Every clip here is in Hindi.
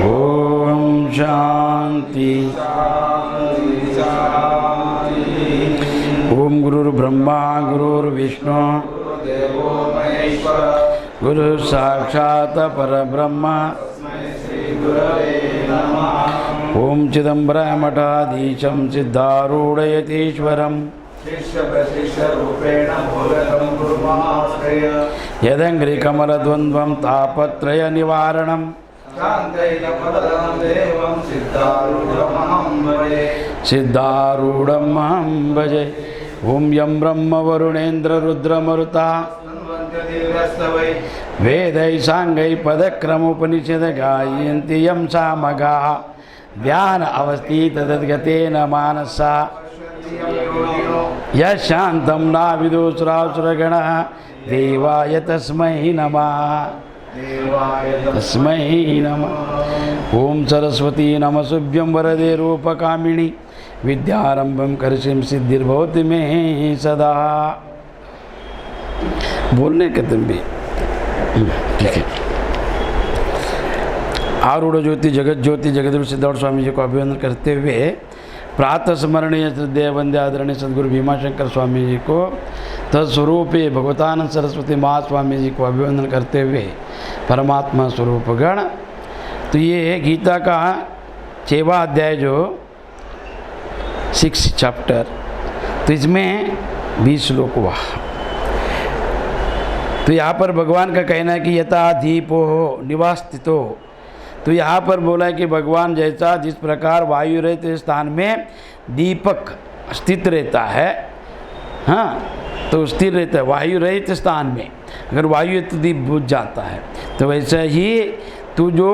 ओम शांति। ओम गुरुर्ब्रह्मा गुरुर्विष्णु गुरु साक्षात् परब्रह्म। ओम चिदंबर मठाधीशं सिद्धारूढ़यतीश्वरम् यदंघ्रिकमलद्वन्द्वं तापत्रय निवारणं सिद्धारूढ़महं भजे। ओम यं ब्रह्म वरुणेन्द्र रुद्रमरुता वेदै सांगै पदक्रमोपनिषद गायन्ति यं सामगाः ध्यान अवस्थित तद्गतेन मानसा यशान्तं नाविदुसुरासुरगणः देवाय तस्मै नमः तस्मै नमः। ओम सरस्वती नमस्तुभ्यं वरदे रूपकामिनी विद्यारंभं करसिं सिद्धिर्भवति मे सदा। बोलने के तुम भी ठीक है। आरूढ़ ज्योति जगत ज्योति जगदगुरु सिद्धार्थ स्वामी जी को अभिवंदन करते हुए प्रातः स्मरणीय श्रद्धेय वंदे आदरणीय सदगुरु भीमाशंकर स्वामी जी को तत्स्वरूपे भगवतानंद सरस्वती महास्वामी जी को अभिवंदन करते हुए परमात्मा स्वरूप गण। तो ये गीता का 6वां अध्याय जो 6 चैप्टर, तो इसमें 20 श्लोक हुआ। तो यहाँ पर भगवान का कहना है कि यथा दीपो निवास्थितो, तो यहाँ पर बोला है कि भगवान जैसा जिस प्रकार वायु रहित स्थान में दीपक स्थित रहता है, हाँ, तो स्थिर रहता है वायु रहित स्थान में। अगर वायु है तो दीप बुझ जाता है। तो वैसा ही तू जो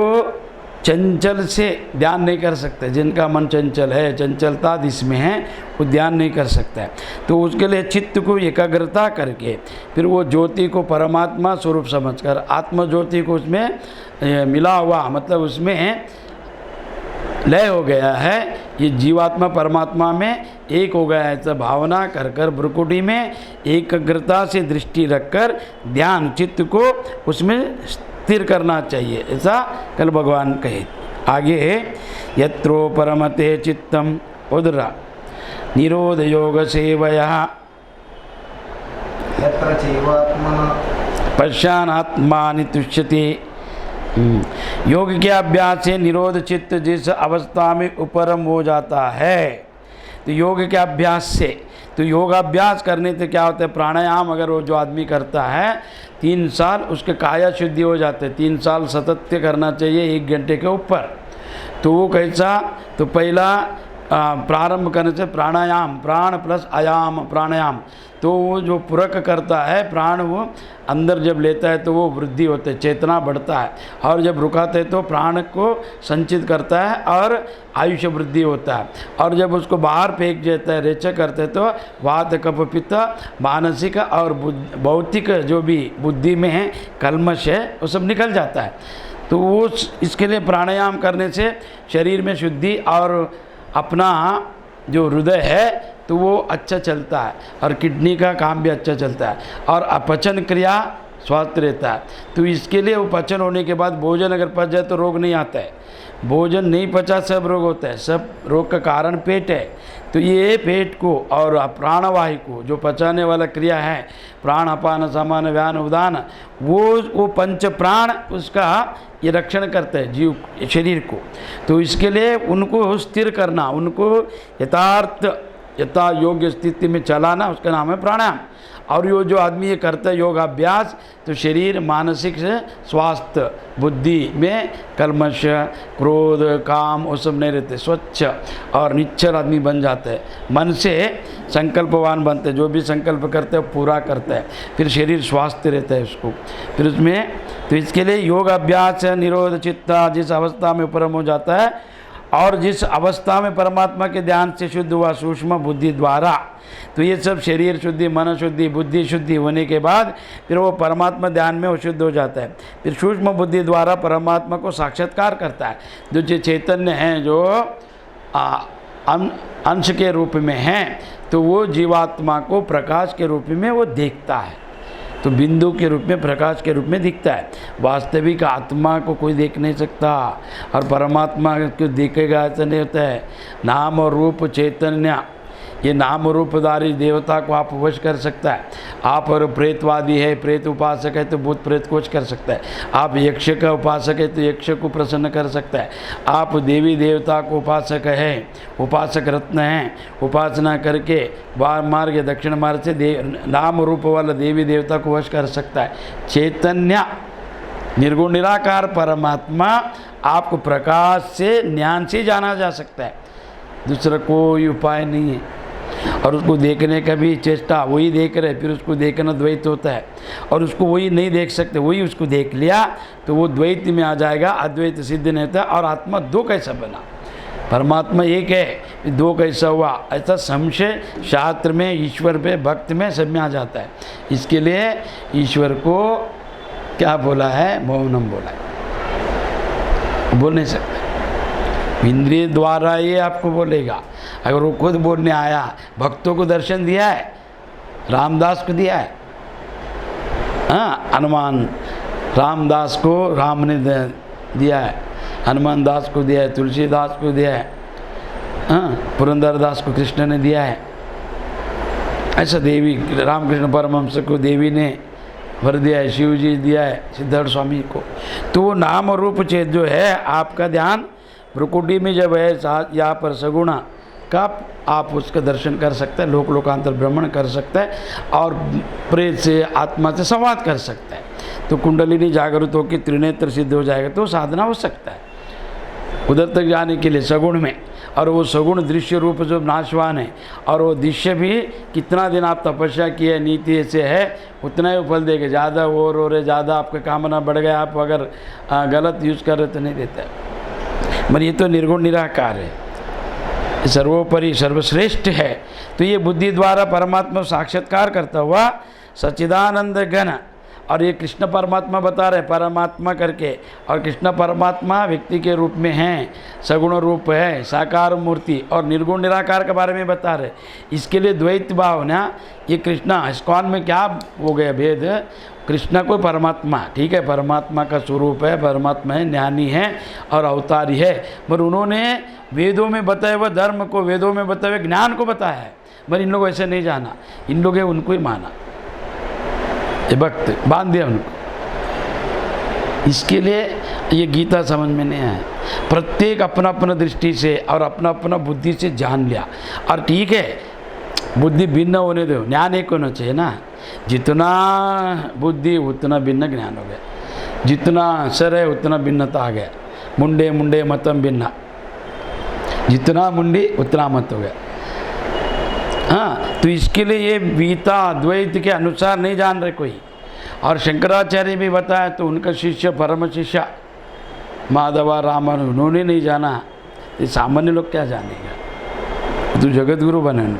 चंचल से ध्यान नहीं कर सकता, जिनका मन चंचल है, चंचलता जिसमें है, वो ध्यान नहीं कर सकता है। तो उसके लिए चित्त को एकाग्रता करके फिर वो ज्योति को परमात्मा स्वरूप समझकर आत्म ज्योति को उसमें मिला हुआ, मतलब उसमें लय हो गया है, ये जीवात्मा परमात्मा में एक हो गया है, ऐसा भावना कर कर भ्रुकुटी में एकाग्रता से दृष्टि रखकर ध्यान चित्त को उसमें स्थिर करना चाहिए, ऐसा कल भगवान कहे। आगे यत्रो परमते चित्तम उदरा निरोध योग सेवया पश्चानात्मानि तुष्यति। योग के अभ्यास से निरोध चित्त जिस अवस्था में उपरम हो जाता है, तो योग के अभ्यास से, तो योगाभ्यास करने से क्या होता है, प्राणायाम अगर वो जो आदमी करता है 3 साल उसके काया शुद्धि हो जाते हैं। 3 साल सतत करना चाहिए 1 घंटे के ऊपर। तो वो कैसा, तो पहला प्रारंभ करने से प्राणायाम, प्राण प्लस आयाम प्राणायाम, तो वो जो पूरक करता है प्राण, वो अंदर जब लेता है तो वो वृद्धि होती है, चेतना बढ़ता है, और जब रुकाते हैं तो प्राण को संचित करता है और आयुष्य वृद्धि होता है, और जब उसको बाहर फेंक देता है, रेचक करते हैं तो वात कफ पित्त मानसिक और भौतिक जो भी बुद्धि में है कल्मश है वो सब निकल जाता है। तो वो इसके लिए प्राणायाम करने से शरीर में शुद्धि और अपना जो हृदय है तो वो अच्छा चलता है, और किडनी का काम भी अच्छा चलता है, और अपचन क्रिया स्वस्थ रहता है। तो इसके लिए वो पचन होने के बाद भोजन अगर पच जाए तो रोग नहीं आता है। भोजन नहीं पचा सब रोग होता है, सब रोग का कारण पेट है। तो ये पेट को और प्राणवायु को जो पचाने वाला क्रिया है, प्राण अपान समान व्यान उदान, वो पंच प्राण उसका ये रक्षण करते हैं जीव शरीर को। तो इसके लिए उनको स्थिर करना, उनको यथा योग्य स्थिति में चलाना, उसका नाम है प्राणायाम। और ये जो आदमी ये करता है योगाभ्यास, तो शरीर मानसिक से स्वास्थ्य, बुद्धि में कल्मश क्रोध काम वो सब नहीं रहते, स्वच्छ और निश्चल आदमी बन जाता है। मन से संकल्पवान बनते, जो भी संकल्प करते हैं पूरा करता है, फिर शरीर स्वास्थ्य रहता है उसको। फिर उसमें तो इसके लिए योग अभ्यास निरोध चित्ता जिस अवस्था में उपरम हो जाता है, और जिस अवस्था में परमात्मा के ध्यान से शुद्ध हुआ सूक्ष्म बुद्धि द्वारा, तो ये सब शरीर शुद्धि, मन शुद्धि, बुद्धि शुद्धि होने के बाद फिर वो परमात्मा ध्यान में वो शुद्ध हो जाता है। फिर सूक्ष्म बुद्धि द्वारा परमात्मा को साक्षात्कार करता है। जो चैतन्य हैं, जो अंश के रूप में हैं, तो वो जीवात्मा को प्रकाश के रूप में वो देखता है। तो बिंदु के रूप में, प्रकाश के रूप में दिखता है। वास्तविक आत्मा को कोई देख नहीं सकता, और परमात्मा को देखेगा ऐसा नहीं होता है। नाम और रूप चैतन्य, ये नाम रूपधारी देवता को आप वश कर सकता है। आप और प्रेतवादी है, प्रेत उपासक है तो भूत प्रेत को वश कर सकता है। आप यक्ष का उपासक है तो यक्ष को प्रसन्न कर सकता है। आप देवी देवता को उपासक है, उपासक रत्न हैं, उपासना करके वाम मार्ग दक्षिण मार्ग से नाम रूप वाला देवी देवता को वश कर सकता है। चैतन्य निर्गुण निराकार परमात्मा आपको प्रकाश से ज्ञान से जाना जा सकता है, दूसरा कोई उपाय नहीं है। और उसको देखने का भी चेष्टा, वही देख रहे, फिर उसको देखना द्वैत होता है, और उसको वही नहीं देख सकते, वही उसको देख लिया तो वो द्वैत में आ जाएगा, अद्वैत सिद्ध नहीं होता। और आत्मा दो कैसा बना, परमात्मा एक है, दो कैसा हुआ, ऐसा संशय शास्त्र में, ईश्वर पे, भक्त में, सब में आ जाता है। इसके लिए ईश्वर को क्या बोला है, मौनम बोला है, बोल नहीं सकता। इंद्रिय द्वारा ये आपको बोलेगा। अगर वो खुद बोलने आया, भक्तों को दर्शन दिया है, रामदास को दिया है, हाँ, हनुमान रामदास को राम ने दिया है, हनुमान दास को दिया है, तुलसीदास को दिया है, हाँ, पुरंदरदास को कृष्ण ने दिया है। ऐसा देवी रामकृष्ण परमहंस को देवी ने वर दिया है, शिव जी दिया है सिद्धार्थ स्वामी को। तो वो नाम और रूप चेत जो है, आपका ध्यान भ्रुकुटी में जब है, यहाँ पर सगुणा का आप उसका दर्शन कर सकते हैं, लोक लोकांतर भ्रमण कर सकता है, और प्रेत से, आत्मा से संवाद कर सकता है। तो कुंडलिनी जागृत होकर त्रिनेत्र सिद्ध हो जाएगा, तो साधना हो सकता है उधर तक जाने के लिए सगुण में। और वो सगुण दृश्य रूप जो नाशवान है, और वो दृश्य भी कितना दिन आप तपस्या किए नीति से है, उतना ही फल देगा। ज़्यादा और हो रहे, ज़्यादा आपका कामना बढ़ गया, आप अगर गलत यूज़ कर रहे तो नहीं देता है। मगर ये तो निर्गुण निराकार है, सर्वोपरि सर्वश्रेष्ठ है। तो ये बुद्धि द्वारा परमात्मा साक्षात्कार करता हुआ सच्चिदानंद घन, और ये कृष्ण परमात्मा बता रहे परमात्मा करके, और कृष्ण परमात्मा व्यक्ति के रूप में हैं, सगुण रूप है, साकार मूर्ति, और निर्गुण निराकार के बारे में बता रहे। इसके लिए द्वैत भाव ना, ये कृष्णा इस्कॉन में क्या हो गया भेद, कृष्णा को परमात्मा, ठीक है, परमात्मा का स्वरूप है, परमात्मा है, ज्ञानी है और अवतारी है, पर उन्होंने वेदों में बताए हुए धर्म को, वेदों में बताए हुए ज्ञान को बताया है, पर इन लोग ऐसे नहीं जाना, इन लोग उनको ही माना, ये भक्त बांध दिया उनको। इसके लिए ये गीता समझ में नहीं आया। प्रत्येक अपना अपना दृष्टि से और अपना अपना बुद्धि से जान लिया, और ठीक है बुद्धि भिन्न होने दो, ज्ञान एक होना चाहिए ना। जितना बुद्धि उतना भिन्न ज्ञान हो गया, जितना सर है उतना भिन्नता आ गया। मुंडे मुंडे मतम भिन्ना, जितना मुंडी उतना मत हो गया। हाँ, तो इसके लिए ये गीता द्वैत के अनुसार नहीं जान रहे कोई। और शंकराचार्य भी बताया, तो उनका शिष्य परम शिष्य माधवा रामन, उन्होंने नहीं जाना, ये सामान्य लोग क्या जानेगा। तो जगत गुरु बने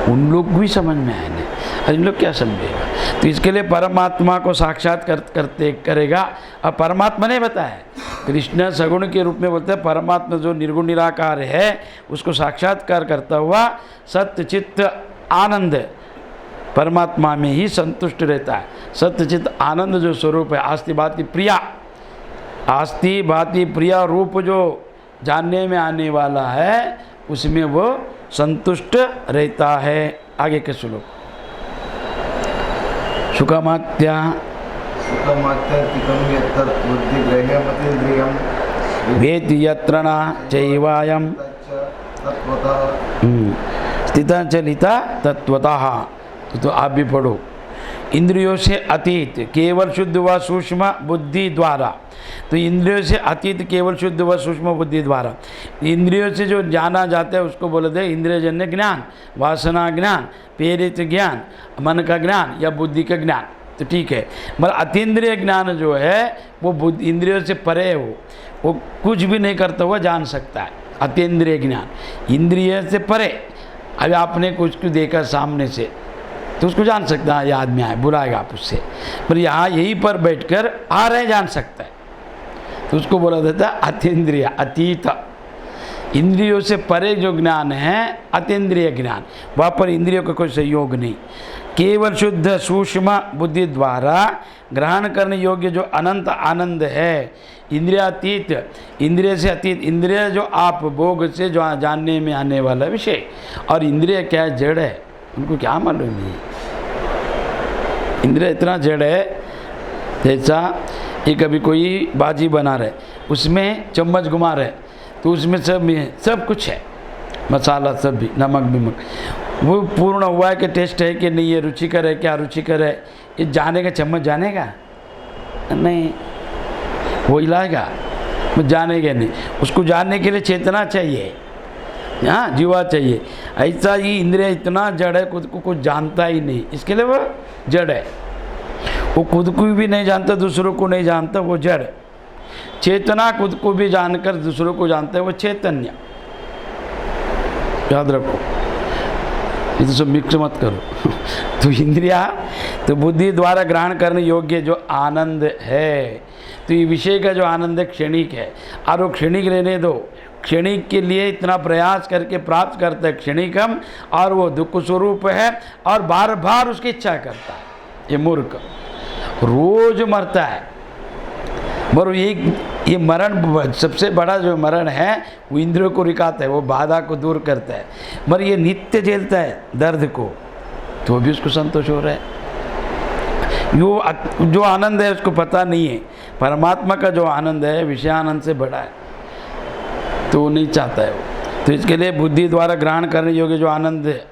उन लोग भी समझ में आए नहीं, और इन लोग क्या समझेगा। तो इसके लिए परमात्मा को साक्षात करते करेगा। अब परमात्मा ने बताया, कृष्ण सगुण के रूप में बोलते हैं, परमात्मा जो निर्गुण निराकार है उसको साक्षात्कार करता हुआ सत्य चित्त आनंद परमात्मा में ही संतुष्ट रहता है। सत्य चित्त आनंद जो स्वरूप है, आस्ति भाति प्रिया, आस्ति भाति प्रिया रूप जो जानने में आने वाला है, उसमें वो संतुष्ट रहता है। आगे के श्लोक, शुकमात्या वेति यत्र न चैवायं स्थिता चलिता तत्वतः। तो आप भी पढ़ो। इंद्रियों से अतीत केवल शुद्ध व सूक्ष्म बुद्धि द्वारा, तो इंद्रियों से अतीत केवल शुद्ध व सूक्ष्म बुद्धि द्वारा, इंद्रियों से जो जाना जाता है उसको बोलते हैं इंद्रियजन्य ज्ञान, वासना ज्ञान, प्रेरित ज्ञान, मन का ज्ञान या बुद्धि का ज्ञान। तो ठीक है, मगर अतीन्द्रिय ज्ञान जो है वो इंद्रियों से परे हो, वो कुछ भी नहीं करता हुआ जान सकता है। अतीन्द्रिय ज्ञान इंद्रिय से परे, अभी आपने कुछ देखा सामने से तो उसको जान सकता है, ये आदमी आए बुलाएगा आप उससे, पर यहाँ यहीं पर बैठकर आ रहे जान सकता है, तो उसको बोला जाता है अतीन्द्रिय, अतीत। इंद्रियों से परे जो ज्ञान है अतीन्द्रिय ज्ञान, वहाँ पर इंद्रियों का कोई सहयोग नहीं। केवल शुद्ध सूक्ष्म बुद्धि द्वारा ग्रहण करने योग्य जो अनंत आनंद है, इंद्रियातीत, इंद्रिय से अतीत, इंद्रिय जो आप भोग से जो जानने में आने वाला विषय, और इंद्रिय क्या है, जड़ है, उनको क्या मालूम है। इंद्रिय इतना जड़ है, जैसा ये कभी कोई बाजी बना रहे, उसमें चम्मच घुमा रहे तो उसमें सब कुछ है, मसाला सब भी, नमक बिमक, वो पूर्ण हुआ है कि टेस्ट है कि नहीं है, रुचिकर है क्या रुचिकर है, ये जानेगा, चम्मच जानेगा नहीं, वो हिलाएगा, वो जानेगा नहीं। उसको जानने के लिए चेतना चाहिए, हाँ, जीवा चाहिए। ऐसा ही इंद्रिय इतना जड़ है, खुद को कुछ जानता ही नहीं, इसके लिए वो जड़ है। वो खुद को भी नहीं जानता, दूसरों को नहीं जानता, वो जड़। चेतना खुद को भी जानकर दूसरों को जानता है, वो चैतन्य। याद रखो, ये तो सब मिक्स मत करो। तो इंद्रिया तो बुद्धि द्वारा ग्रहण करने योग्य जो आनंद है, तो ये विषय का जो आनंद है क्षणिक है, और वो क्षणिक रहने दो। क्षणिक के लिए इतना प्रयास करके प्राप्त करता है क्षणिकम, और वो दुख स्वरूप है और बार बार उसकी इच्छा करता है। ये मूर्ख रोज मरता है, मगर ये मरण सबसे बड़ा जो मरण है वो इंद्रियों को रिकाता है, वो बाधा को दूर करता है, मगर ये नित्य झेलता है दर्द को, तो भी उसको संतोष हो रहा है। जो आनंद है उसको पता नहीं है, परमात्मा का जो आनंद है विषयानंद से बड़ा है, तो वो नहीं चाहता है वो। तो इसके लिए बुद्धि द्वारा ग्रहण करने योग्य जो आनंद है,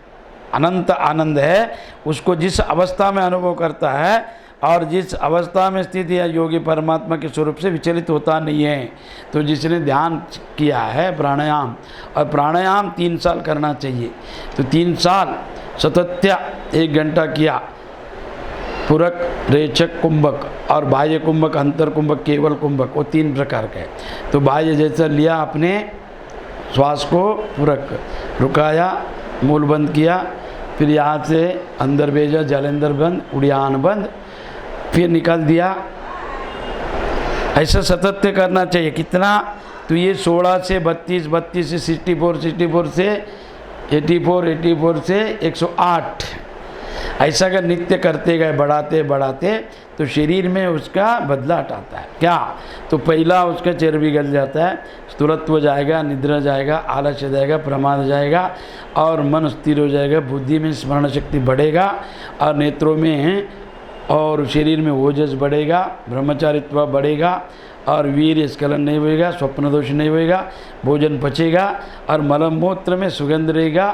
अनंत आनंद है, उसको जिस अवस्था में अनुभव करता है और जिस अवस्था में स्थित है योगी परमात्मा के स्वरूप से विचलित होता नहीं है। तो जिसने ध्यान किया है प्राणायाम, और प्राणायाम 3 साल करना चाहिए, तो 3 साल सतत्या 1 घंटा किया, पूरक, रेचक, कुंभक, और बाह्य कुंभक, अंतर कुंभक, केवल कुंभक, वो 3 प्रकार का है। तो बाह्य जैसा लिया अपने श्वास को पूरक रुकाया, मूल बंद किया, फिर यहाँ से अंदर भेजा, जलेंदर बंद, उड़ियान बंद, फिर निकाल दिया। ऐसा सतत करना चाहिए। कितना, तो ये 16 से 32, 32 से 64, 64 से 84, 84 से 108, ऐसा अगर नित्य करते गए, बढ़ाते बढ़ाते, तो शरीर में उसका बदलाव आता है। क्या, तो पहला उसका चर्बी गल जाता है, स्थूलत्व जाएगा, निद्रा जाएगा, आलस्य जाएगा, प्रमाद जाएगा, और मन स्थिर हो जाएगा, बुद्धि में स्मरण शक्ति बढ़ेगा, और नेत्रों में और शरीर में ओजस बढ़ेगा, ब्रह्मचारित्व बढ़ेगा, और वीर स्खलन नहीं होएगा, स्वप्न दोष नहीं होएगा, भोजन पचेगा, और मलम मूत्र में सुगंध रहेगा,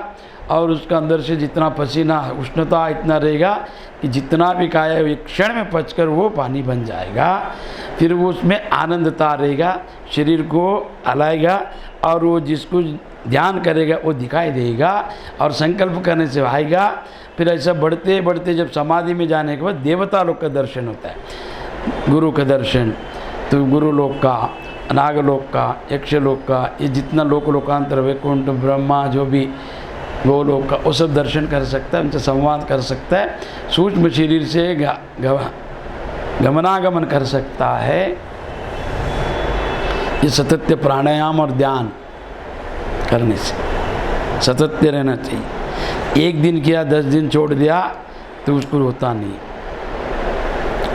और उसका अंदर से जितना पसीना, उष्णता इतना रहेगा कि जितना भी खाया एक क्षण में पचकर वो पानी बन जाएगा। फिर वो उसमें आनंदता रहेगा, शरीर को हलाएगा, और वो जिसको ध्यान करेगा वो दिखाई देगा, और संकल्प करने से आएगा। फिर ऐसा बढ़ते बढ़ते जब समाधि में जाने के बाद देवता लोक का दर्शन होता है, गुरु का दर्शन, तो गुरु लोक का, नागलोक का, यक्षलोक का, ये जितना लोकांतर, वैकुंठ, ब्रह्मा, जो भी गोलोक का, वो सब दर्शन कर सकता है, उनसे संवाद कर सकता है, सूक्ष्म शरीर से गमनागमन कर सकता है। ये सतत प्राणायाम और ध्यान करने से सतत रहना चाहिए। 1 दिन किया, 10 दिन छोड़ दिया तो उसको होता नहीं।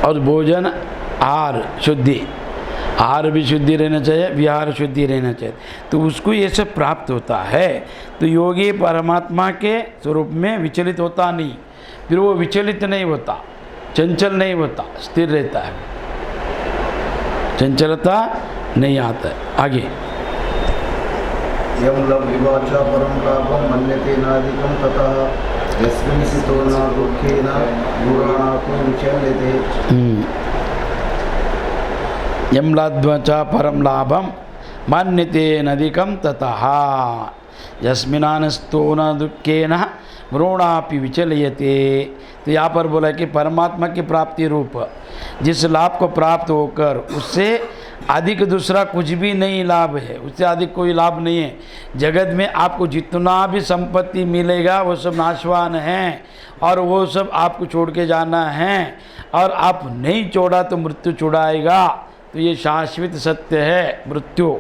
और भोजन, आहार शुद्धि, आहार भी शुद्धि रहना चाहिए, विहार शुद्धि रहना चाहिए, तो उसको ये सब प्राप्त होता है। तो योगी परमात्मा के स्वरूप में विचलित होता नहीं, फिर वो विचलित नहीं होता, चंचल नहीं होता, स्थिर रहता है, चंचलता नहीं आता है। आगे यम लभ्यवाचा परम लाभम मन्यते नादिकम ततः यस्मिन् स्थितो न दुःखेन गुणानापि विचल्यते। यम लभ्यवाचा परम लाभम मन्यते नादिकम ततः यस्मिन् स्थितो न दुःखेन गुणानापि विचल्यते। तो यहाँ पर बोला कि परमात्मा की प्राप्ति रूप जिस लाभ को प्राप्त होकर उससे अधिक दूसरा कुछ भी नहीं लाभ है, उससे अधिक कोई लाभ नहीं है। जगत में आपको जितना भी संपत्ति मिलेगा वो सब नाशवान है, और वो सब आपको छोड़ के जाना है, और आप नहीं छोड़ा तो मृत्यु छुड़ाएगा। तो ये शाश्वत सत्य है मृत्यु,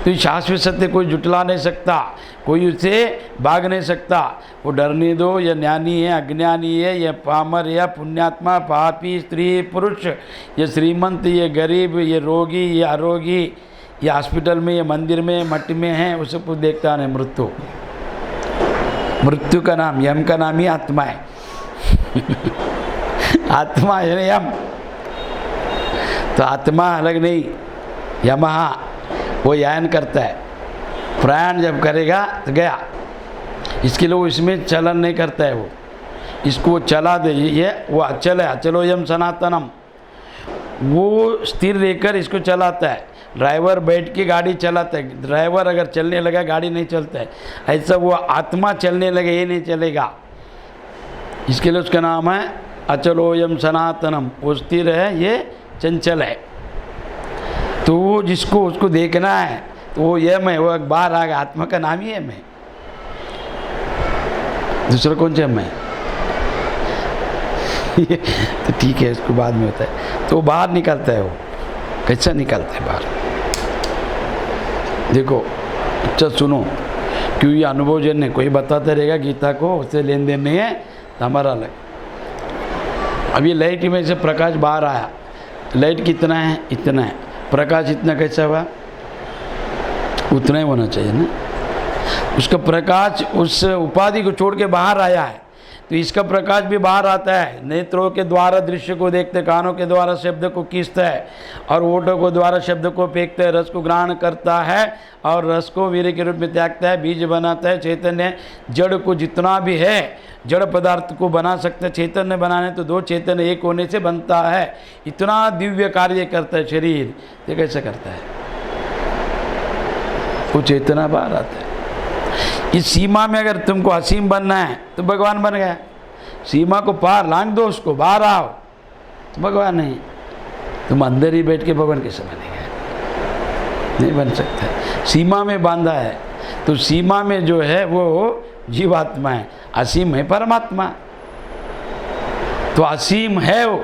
तो ये शाश्वत सत्य कोई जुटला नहीं सकता, कोई उससे भाग नहीं सकता। वो डरने दो, ये ज्ञानी है, अज्ञानी है, ये पामर है, पुण्यात्मा, पापी, स्त्री, पुरुष, ये श्रीमंत, ये गरीब, ये रोगी, ये आरोगी, ये हॉस्पिटल में, ये मंदिर में, मठ में है, उसे कुछ देखता नहीं। मृत्यु, मृत्यु का नाम, यम का नाम ही आत्मा है। आत्मा है ना यम, तो आत्मा अलग नहीं, यमहा वो यान करता है। प्रयाण जब करेगा तो गया, इसके लिए वो इसमें चलन नहीं करता है, वो इसको चला दे, ये वो अचल है, अचलो यम सनातनम, वो स्थिर रहकर इसको चलाता है। ड्राइवर बैठ के गाड़ी चलाता है, ड्राइवर अगर चलने लगा गाड़ी नहीं चलता है, ऐसा वो आत्मा चलने लगे ये नहीं चलेगा। इसके लिए उसका नाम है अचलोयम सनातनम, वो स्थिर है, ये चंचल है। तो वो जिसको उसको देखना है तो वो यम है, वो बाहर आ गया, आत्मा का नाम ही यम है, दूसरा कौन सा यम है? तो ठीक है, इसको बाद में होता है। तो बाहर निकलता है, वो कैसा निकलता है बाहर? देखो अच्छा सुनो, क्यों ये अनुभवजन्य, कोई बताता रहेगा गीता को, उससे लेन देन नहीं है, तो हमारा अलग। अभी लाइट में से प्रकाश बाहर आया, लाइट कितना है? इतना है, प्रकाश इतना कैसा हुआ? उतना ही होना चाहिए ना। उसका प्रकाश उस उपाधि को छोड़ के बाहर आया है, तो इसका प्रकाश भी बाहर आता है। नेत्रों के द्वारा दृश्य को देखते, कानों के द्वारा शब्द को खींचता है, और ओठों को द्वारा शब्द को फेंकता है, रस को ग्रहण करता है और रस को वीर्य के रूप में त्यागता है, बीज बनाता है। चैतन्य जड़ को जितना भी है, जड़ पदार्थ को बना सकते हैं, चैतन्य बनाने तो दो चैतन्य एक होने से बनता है। इतना दिव्य कार्य करता है शरीर, ये कैसे करता है? वो चेतना बाहर आता है। इस सीमा में अगर तुमको असीम बनना है तो भगवान बन गया, सीमा को पार लांग दो, उसको बाहर आओ तो भगवान नहीं। तुम अंदर ही बैठ के भगवान कैसे बनेगा? नहीं बन सकता। सीमा में बांधा है, तो सीमा में जो है वो जीवात्मा है, असीम है परमात्मा। तो असीम है वो,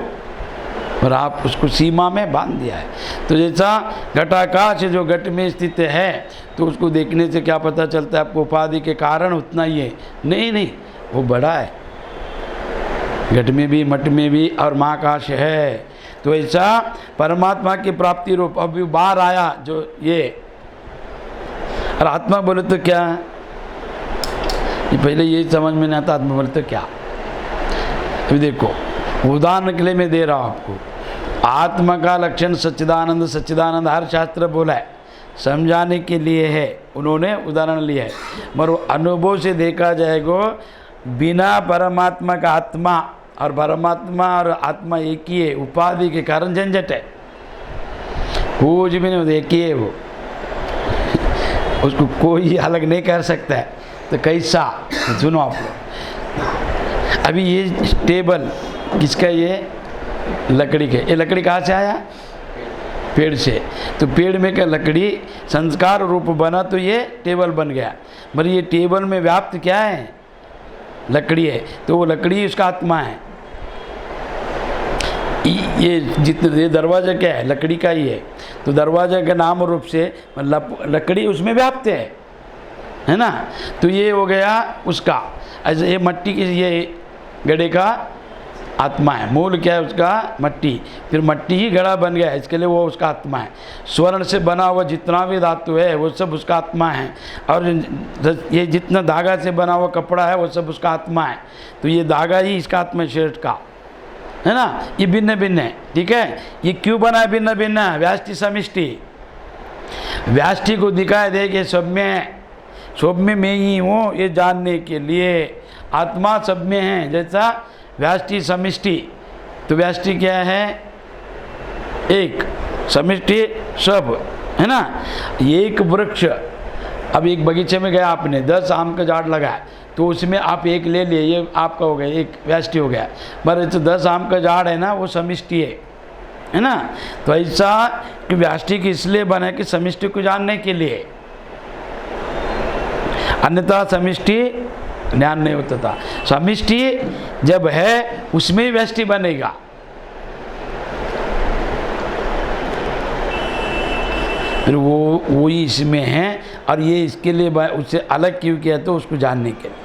पर आप उसको सीमा में बांध दिया है। तो जैसा घटाकाश जो घट में स्थित है, तो उसको देखने से क्या पता चलता है आपको? उपाधि के कारण उतना ही है, नहीं नहीं, वो बड़ा है, घट में भी, मठ में भी, और महाकाश है। तो ऐसा परमात्मा की प्राप्ति रूप अभी बाहर आया जो ये, और आत्मा बोले तो क्या? ये पहले ये समझ में नहीं आता, आत्मा बोले तो क्या? अभी देखो उदाहरण के लिए मैं दे रहा हूँ आपको। आत्मा का लक्षण सच्चिदानंद, सच्चिदानंद हर शास्त्र बोला है, समझाने के लिए है, उन्होंने उदाहरण लिया है। मगर अनुभव से देखा जाएगा, बिना परमात्मा का आत्मा, और परमात्मा और आत्मा एक ही है, उपाधि के कारण झंझट है, कुछ भी नहीं, एक ही है वो, उसको कोई अलग नहीं कर सकता है। तो कैसा? सुनो आप लोग, अभी ये टेबल किसका? ये लकड़ी के। ये लकड़ी कहाँ से आया? पेड़ से। तो पेड़ में क्या लकड़ी संस्कार रूप बना, तो ये टेबल बन गया। मगर ये टेबल में व्याप्त क्या है? लकड़ी है, तो वो लकड़ी उसका आत्मा है। ये जितने ये दरवाजा क्या है? लकड़ी का ही है। तो दरवाजा के नाम रूप से लकड़ी उसमें व्याप्त है ना। तो ये हो गया उसका। ऐसे ये मट्टी की, ये गड्ढे का आत्मा है। मूल क्या है उसका? मट्टी। फिर मट्टी ही घड़ा बन गया, इसके लिए वो उसका आत्मा है। स्वर्ण से बना हुआ जितना भी धातु है वो सब उसका आत्मा है। और ये जितना धागा से बना हुआ कपड़ा है वो सब उसका आत्मा है। तो ये धागा ही इसका आत्मा है, शर्ट का, है ना। ये भिन्न भिन्न है, ठीक है। ये क्यों बना है भिन्न भिन्न? व्याष्टि समिष्टि। व्याष्टि को दिखाई दे कि सब में मैं ही हूँ, ये जानने के लिए। आत्मा सब में है, जैसा व्याष्टि समिष्टि। तो व्याष्टि क्या है? एक, समिष्टि सब, है ना। एक वृक्ष, अब एक बगीचे में गया आपने, 10 आम का झाड़ लगाया, तो उसमें आप एक ले लिए, ये आपका हो गया, एक व्याष्टि हो गया। मगर तो 10 आम का झाड़ है ना, वो समिष्टि है ना। तो ऐसा कि व्याष्टि की इसलिए बना कि समिष्टि को जानने के लिए, अन्यथा समिष्टि ज्ञान नहीं होता था। समिष्टि जब है उसमें व्यष्टि बनेगा। फिर वो वही इसमें है, और ये इसके लिए उससे अलग क्यों किया, तो उसको जानने के लिए,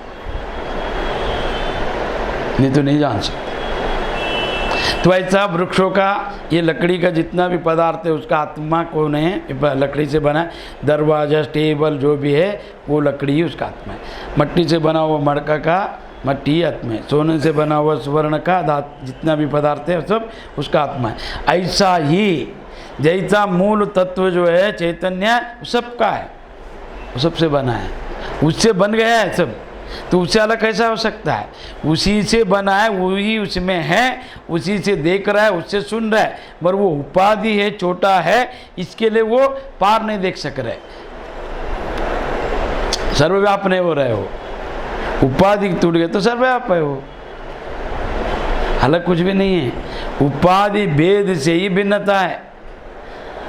नहीं तो नहीं जान सकते। तो ऐसा वृक्षों का, ये लकड़ी का जितना भी पदार्थ है उसका आत्मा कौन है, लकड़ी से बना दरवाजा, टेबल जो भी है वो लकड़ी ही उसका आत्मा है। मट्टी से बना हुआ मड़का का मट्टी ही आत्मा है। सोने से बना हुआ स्वर्ण का जितना भी पदार्थ है सब उसका आत्मा है। ऐसा ही जैसा मूल तत्व जो है चैतन्य सबका है, वो सबसे बना है, उससे बन गया है सब, तो उससे अलग कैसा हो सकता है? उसी से बना है, वही उसमें है, उसी से देख रहा है, उससे सुन रहा है, मगर वो उपाधि है, छोटा है, इसके लिए वो पार नहीं देख सक रहे, सर्वव्याप नहीं हो रहे हो। उपाधि टूट गए तो सर्वव्याप है वो, अलग कुछ भी नहीं है। उपाधि भेद से ही भिन्नता है,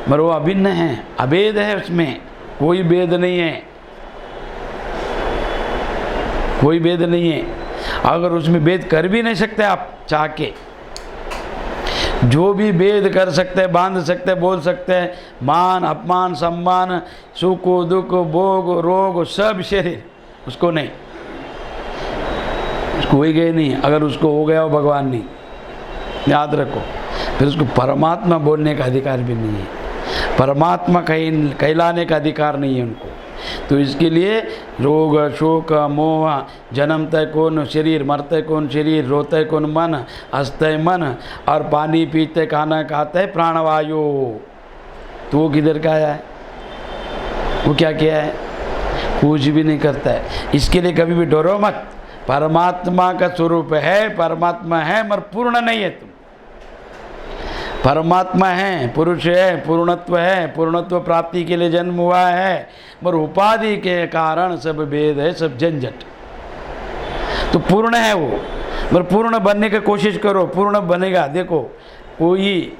मगर वो अभिन्न है, अभेद है, उसमें कोई भेद नहीं है, कोई भेद नहीं है। अगर उसमें भेद कर भी नहीं सकते आप चाह के, जो भी भेद कर सकते हैं, बांध सकते हैं, बोल सकते हैं, मान अपमान सम्मान, सुख दुख भोग रोग सब शरीर, उसको नहीं, उसको ही गए नहीं। अगर उसको हो गया हो भगवान नहीं, याद रखो, फिर उसको परमात्मा बोलने का अधिकार भी नहीं है, परमात्मा कहलाने का अधिकार नहीं है उनको। तो इसके लिए रोग शोक मोह, जन्मते कौन शरीर, मरते कौन शरीर, रोते कौन मन, हंसते मन, और पानी पीते खाना खाते प्राणवायु, तो वो किधर का आया है? वो क्या किया है? कुछ भी नहीं करता है। इसके लिए कभी भी डरो मत, परमात्मा का स्वरूप है, परमात्मा है मगर पूर्ण नहीं है तुम। परमात्मा है, पुरुष है, पूर्णत्व है, पूर्णत्व प्राप्ति के लिए जन्म हुआ है, मगर उपाधि के कारण सब भेद है, सब झंझट। तो पूर्ण है वो, मगर पूर्ण बनने की कोशिश करो, पूर्ण बनेगा। देखो कोई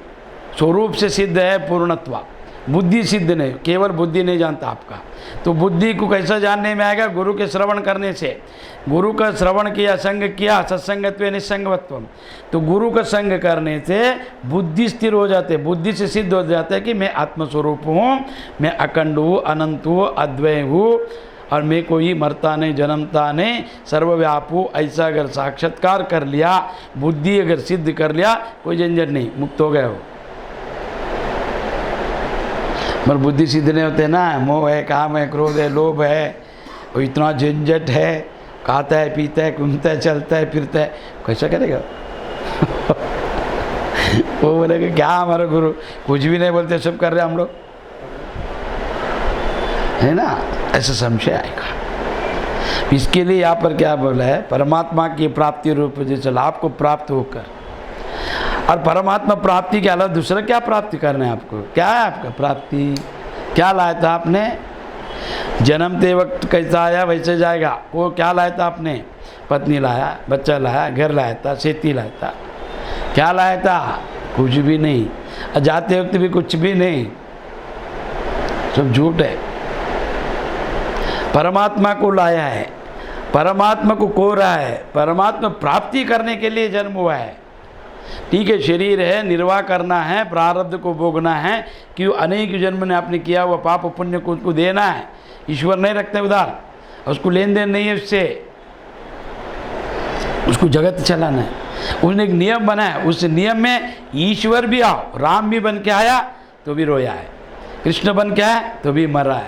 स्वरूप से सिद्ध है पूर्णत्व, बुद्धि सिद्ध नहीं, केवल बुद्धि नहीं जानता आपका। तो बुद्धि को कैसा जानने में आएगा? गुरु के श्रवण करने से। गुरु का श्रवण किया, संग किया, सत्संगत्व निसंगत्व, तो गुरु का संग करने से बुद्धि स्थिर हो जाते, बुद्धि से सिद्ध हो जाता है कि मैं आत्मस्वरूप हूँ, मैं अखंड हूँ, अनंत हूँ, अद्वय हूँ, और मैं कोई मरता नहीं, जन्मता नहीं, सर्वव्याप हूँ। ऐसा अगर साक्षात्कार कर लिया, बुद्धि अगर सिद्ध कर लिया, कोई झंझट नहीं, मुक्त हो गए हो। मगर बुद्धि सिद्ध नहीं होते ना, मोह है, काम है, क्रोध है, लोभ है, और इतना झंझट है, खाता है, पीता है, घूमता है, चलता है, फिरता है, कैसा करेगा? वो बोलेगा क्या हमारा गुरु कुछ भी नहीं बोलते, सब कर रहे हम लोग, है ना? ऐसा संशय आएगा। इसके लिए यहाँ पर क्या बोला है? परमात्मा की प्राप्ति रूप जैसे लाभ को प्राप्त होकर, और परमात्मा प्राप्ति के अलावा दूसरा क्या प्राप्ति करना है आपको? क्या है आपका प्राप्ति? क्या लाया था आपने? जन्मते वक्त कैसा आया वैसे जाएगा। वो क्या लाया था आपने? पत्नी लाया, बच्चा लाया, घर लाया था, खेती लाया था, क्या लाया था? कुछ भी नहीं। जाते वक्त भी कुछ भी नहीं, सब झूठ है। परमात्मा को लाया है, परमात्मा को खो रहा है, परमात्मा प्राप्ति करने के लिए जन्म हुआ है। ठीक है, शरीर है, निर्वाह करना है, प्रारब्ध को भोगना है, क्यों अनेक जन्म ने आपने किया हुआ पाप पुण्य को उसको देना है। ईश्वर नहीं रखते उधार, उसको लेन देन नहीं है उससे, उसको जगत चलाना है। उसने एक नियम बनाया, उस नियम में ईश्वर भी आओ, राम भी बन के आया तो भी रोया है, कृष्ण बन के आया तो भी मरा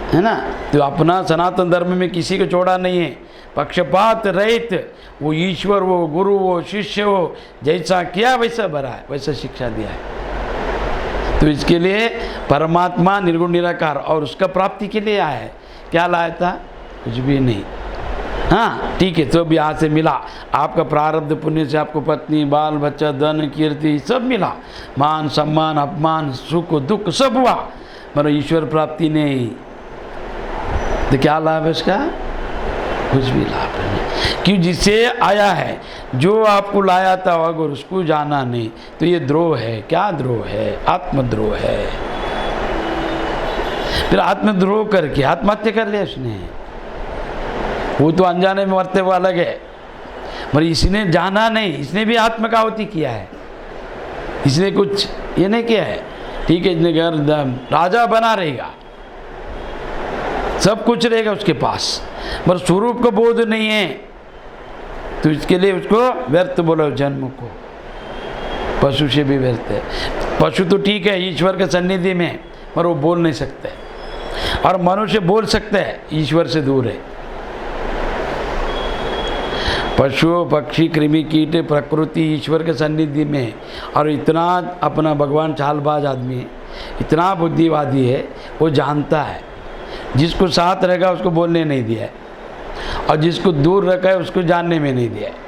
है ना? तो अपना सनातन धर्म में किसी को छोड़ा नहीं है, पक्षपात रहित, वो ईश्वर वो गुरु वो शिष्य हो, जैसा किया वैसा भरा है, वैसा शिक्षा दिया है। तो इसके लिए परमात्मा निर्गुण निराकार, और उसका प्राप्ति के लिए आया है। क्या लाया था? कुछ भी नहीं। हाँ ठीक है, तो भी यहाँ से मिला, आपका प्रारब्ध पुण्य से आपको पत्नी बाल बच्चा धन कीर्ति सब मिला, मान सम्मान अपमान सुख दुख सब हुआ, मगर ईश्वर प्राप्ति नहीं। तो क्या लाभ है उसका? कुछ भी लाभ नहीं। क्यों? जिससे आया है, जो आपको लाया था अगर उसको जाना नहीं तो ये द्रोह है। क्या द्रोह है? आत्मद्रोह है। फिर आत्मद्रोह करके आत्महत्या कर लिया उसने, वो तो अनजाने में मरते वो अलग है, पर इसने जाना नहीं, इसने भी आत्म का आहुति किया है, इसने कुछ ये नहीं किया है, ठीक है, इतने घर राजा बना रहेगा, सब कुछ रहेगा उसके पास, पर स्वरूप का बोध नहीं है, तो इसके लिए उसको व्यर्थ बोलो जन्म को। पशु से भी व्यर्थ है। पशु तो ठीक है ईश्वर के सन्निधि में, पर वो बोल नहीं सकते, और मनुष्य बोल सकते हैं, ईश्वर से दूर है। पशु पक्षी कृमि कीट प्रकृति ईश्वर के सन्निधि में, और इतना अपना भगवान चालबाज आदमी है, इतना बुद्धिवादी है, वो जानता है जिसको साथ रहेगा उसको बोलने नहीं दिया है, और जिसको दूर रखा है उसको जानने में नहीं दिया है।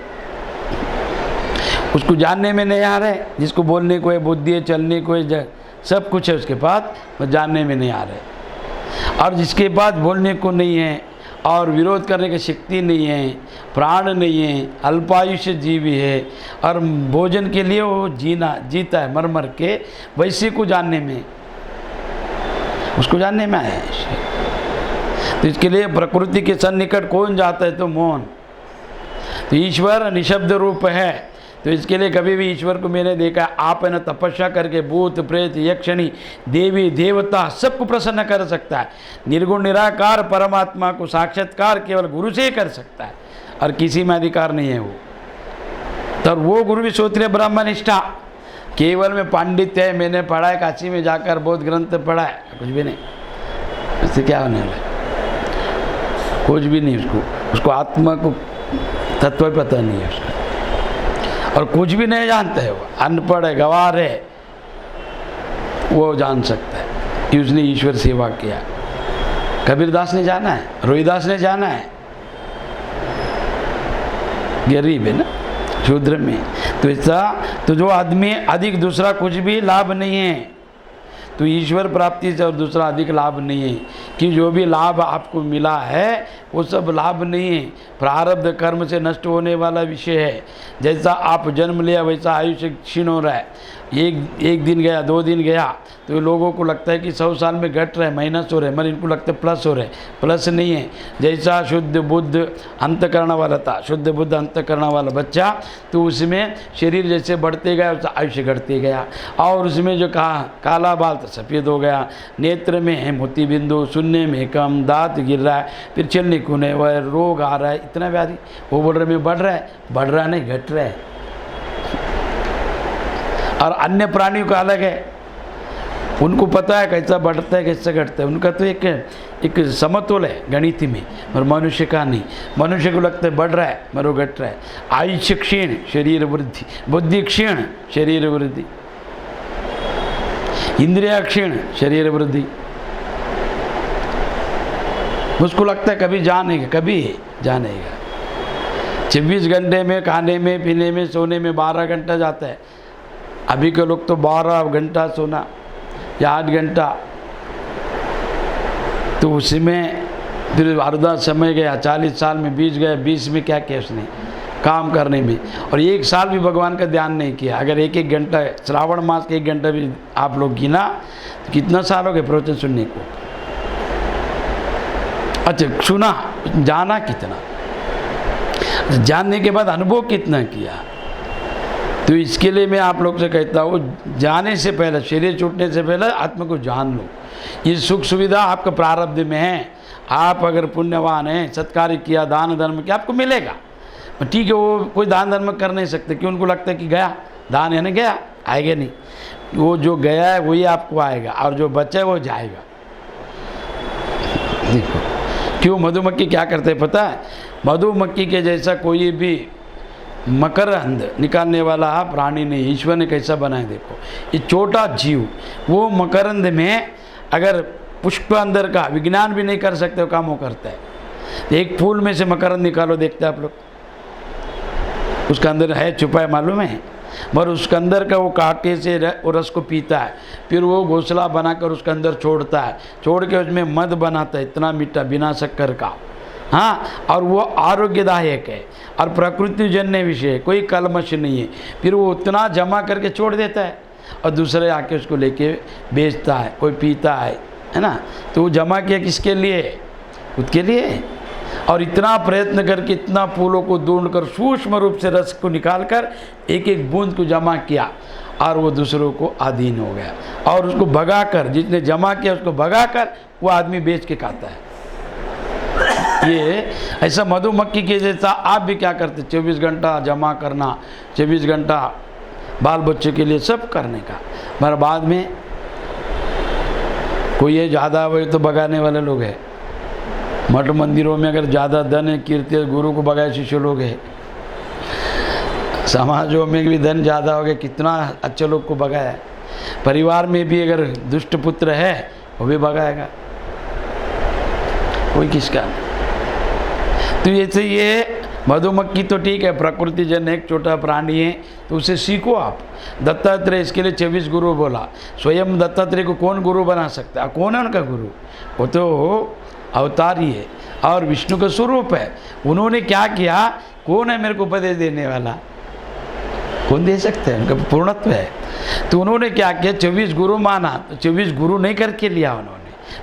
उसको जानने में नहीं आ रहा है, जिसको बोलने को है, बुद्धि है, चलने को है, सब कुछ है उसके पास, वो जानने में नहीं आ रहा है। और जिसके पास बोलने को नहीं है और विरोध करने की शक्ति नहीं है, प्राण नहीं है, अल्पायुष्य जीवी है, और भोजन के लिए वो जीता है मर मर के, वैसे को जानने में, उसको जानने में आया है। तो इसके लिए प्रकृति के सन्निकट कौन जाता है, तो मौन। तो ईश्वर निशब्द रूप है, तो इसके लिए कभी भी ईश्वर को मैंने देखा, आप है ना तपस्या करके भूत प्रेत यक्षिणी देवी देवता सबको प्रसन्न कर सकता है। निर्गुण निराकार परमात्मा को साक्षात्कार केवल गुरु से ही कर सकता है, और किसी में अधिकार नहीं है वो। तो वो गुरु भी श्रोत्रिय ब्रह्मनिष्ठा, केवल में पंडित है, मैंने पढ़ा है काशी में जाकर बहुत ग्रंथ पढ़ा है, कुछ भी नहीं, इससे क्या होने वाला है, कुछ भी नहीं। उसको आत्मा को तत्व पता नहीं है उसका, और कुछ भी नहीं जानता है, वो अनपढ़ है, गवार है, वो जान सकता है कि उसने ईश्वर सेवा किया। कबीरदास ने जाना है, रोहिदास ने जाना है, गरीब है ना, शूद्र में। तो ऐसा तो जो आदमी अधिक दूसरा कुछ भी लाभ नहीं है, तो ईश्वर प्राप्ति से और दूसरा अधिक लाभ नहीं है, कि जो भी लाभ आपको मिला है वो सब लाभ नहीं है, प्रारब्ध कर्म से नष्ट होने वाला विषय है। जैसा आप जन्म लिया वैसा आयुष्य क्षीण हो रहा है, एक दिन गया, 2 दिन गया, तो लोगों को लगता है कि 100 साल में घट रहा है, माइनस हो रहे हैं, मगर इनको लगता है प्लस हो रहे हैं, प्लस नहीं है। जैसा शुद्ध बुद्ध अंतकरण वाला था, शुद्ध बुद्ध अंतकरण वाला बच्चा, तो उसमें शरीर जैसे बढ़ते गया उसका आयुष्य घटते गया, और उसमें जो काला बाल तो सफ़ेद हो गया, नेत्र में है मोती बिंदु, सुनने में कम, दांत गिर रहा है, फिर चलने कूदने वह रोग आ रहा है, इतना व्याधि। वो बोल रहे मैं बढ़ रहा है नहीं, घट रहा है। और अन्य प्राणियों का अलग है, उनको पता है कैसा बढ़ता है कैसा घटता है, उनका तो एक समतोल है गणित में, और मनुष्य का नहीं। मनुष्य को लगता है बढ़ रहा है मगर वो घट रहा है। आयुष्य क्षीण शरीर वृद्धि, बुद्धि क्षीण शरीर वृद्धि, इंद्रिया क्षीण शरीर वृद्धि। उसको लगता है कभी जानेगा, कभी जानेगा। 24 घंटे में खाने में पीने में सोने में 12 घंटा जाता है। अभी के लोग तो 12 घंटा सोना या 8 घंटा, तो उसमें फिर आधा समय गया, 40 साल में 20 गया, 20 में क्या किया उसने काम करने में, और 1 साल भी भगवान का ध्यान नहीं किया। अगर 1-1 घंटा श्रावण मास के 1 घंटा भी आप लोग गिना तो कितना साल हो गए प्रवचन सुनने को। अच्छा सुना, जाना कितना, जानने के बाद अनुभव कितना किया। तो इसके लिए मैं आप लोग से कहता हूँ, जाने से पहले, शरीर छूटने से पहले आत्मा को जान लो। ये सुख सुविधा आपका प्रारब्ध में है। आप अगर पुण्यवान हैं, सत्कार्य किया, दान धर्म किया, आपको मिलेगा। ठीक है, वो कोई दान धर्म कर नहीं सकते, क्यों? उनको लगता है कि गया दान है ना, गया, आएगा नहीं। वो जो गया है वही आपको आएगा, और जो बचा है वो जाएगा। देखो क्यों मधुमक्खी क्या करते हैं पता है? मधुमक्खी के जैसा कोई भी मकरंद निकालने वाला प्राणी नहीं, ईश्वर ने कैसा बनाया देखो। ये छोटा जीव, वो मकरंद में अगर पुष्प अंदर का विज्ञान भी नहीं कर सकते वो काम वो करता है। एक फूल में से मकरंद निकालो, देखते हैं आप लोग, उसका अंदर है छुपा है मालूम है, मगर उसके अंदर का वो कांटे से वो रस को पीता है, फिर वो घोंसला बनाकर उसके अंदर छोड़ता है, छोड़ के उसमें मध बनाता है, इतना मीठा बिना शक्कर का। हाँ, और वो आरोग्यदायक है और प्रकृति जन्य विषय है, कोई कलमश नहीं है। फिर वो उतना जमा करके छोड़ देता है और दूसरे आके उसको लेके बेचता है, कोई पीता है ना। तो वो जमा किया किसके लिए? खुद के लिए। और इतना प्रयत्न करके इतना फूलों को ढूंढकर सूक्ष्म रूप से रस को निकालकर एक एक बूंद को जमा किया और वो दूसरों को अधीन हो गया। और उसको भगाकर, जिसने जमा किया उसको भगाकर वो आदमी बेच के खाता है। ये ऐसा मधुमक्खी के जैसा आप भी क्या करते, 24 घंटा जमा करना, 24 घंटा बाल बच्चों के लिए सब करने का, मगर बाद में कोई ये ज़्यादा हुए तो भगाने वाले लोग हैं। मठ मंदिरों में अगर ज़्यादा धन है, कीर्ति गुरु को भगाए शिष्य लोग हैं। समाजों में भी धन ज़्यादा हो गया, कितना अच्छे लोग को भगाया। परिवार में भी अगर दुष्ट पुत्र है वो भी भगाएगा, कोई किसका नहीं। तो ऐसे ये मधुमक्खी तो ठीक है, प्रकृति जन एक छोटा प्राणी है, तो उसे सीखो आप। दत्तात्रेय इसके लिए 24 गुरु बोला। स्वयं दत्तात्रेय को कौन गुरु बना सकता है? कौन है उनका गुरु? वो तो अवतारी है और विष्णु का स्वरूप है। उन्होंने क्या किया? कौन है मेरे को उपदेश देने वाला? कौन दे सकते हैं? उनका पूर्णत्व है। तो उन्होंने क्या किया? 24 गुरु माना, तो 24 गुरु नहीं करके लिया उन्होंने,